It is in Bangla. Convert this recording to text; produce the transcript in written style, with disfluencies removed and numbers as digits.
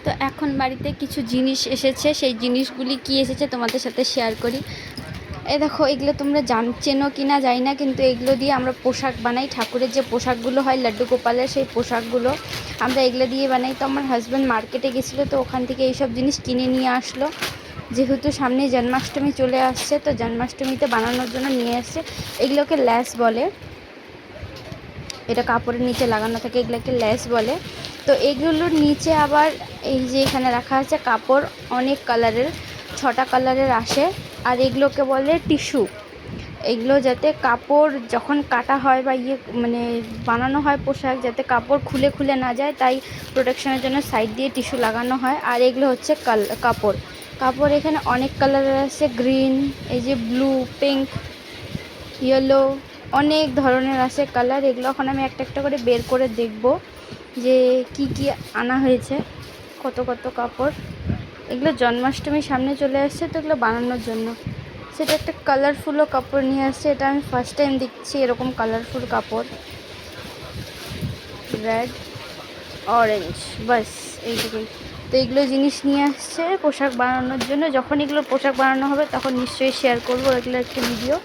তো এখন বাড়িতে কিছু জিনিস এসেছে, সেই জিনিসগুলি কি এসেছে তোমাদের সাথে শেয়ার করি। এই দেখো, এগুলো তোমরা চেনো কি না জানি না, কিন্তু এগুলো দিয়ে আমরা পোশাক বানাই। ঠাকুরের যে পোশাকগুলো হয় লাড্ডু গোপালের, সেই পোশাকগুলো আমরা এগুলো দিয়ে বানাই। তো আমার হাজব্যান্ড মার্কেটে গেছিলো, তো ওখান থেকে এইসব জিনিস কিনে নিয়ে আসলো। যেহেতু সামনে জন্মাষ্টমী চলে আসছে, তো জন্মাষ্টমীতে বানানোর জন্য নিয়ে আসছে। এগুলোকে ল্যাস বলে, এটা কাপড়ের নিচে লাগানো থাকে, এগুলোকে ল্যাস বলে। তো এগুলোর নিচে আবার এই যে এখানে রাখা আছে কাপড়, অনেক কালারের, 6টা কালারের আসে। আর এগুলোকে বলে টিস্যু। এগুলো যাতে কাপড় যখন কাটা হয় বা মানে বানানো হয় পোশাক, যাতে কাপড় খুলে খুলে না যায়, তাই প্রোটেকশনের জন্য সাইড দিয়ে টিস্যু লাগানো হয়। আর এগুলো হচ্ছে কাপড়। এখানে অনেক কালারের আছে, গ্রিন, এই যে ব্লু, পিঙ্ক, ইয়েলো, অনেক ধরনের আছে কালার। এগুলো এখন আমি একটা একটা করে বের করে দেখব যে কি কি আনা হয়েছে, কত কত কাপড়। এগুলো জন্মাষ্টমীর সামনে চলে আসছে, তো এগুলো বানানোর জন্য সেটা একটা কালারফুলও কাপড় নিয়ে আসছে। এটা আমি ফার্স্ট টাইম দেখছি এরকম কালারফুল কাপড়, রেড, অরেঞ্জ, বাস এইটুকুই। তো এগুলো জিনিস নিয়ে আসছে পোশাক বানানোর জন্য। যখন এগুলো পোশাক বানানো হবে তখন নিশ্চয়ই শেয়ার করবো এগুলো একটা ভিডিও।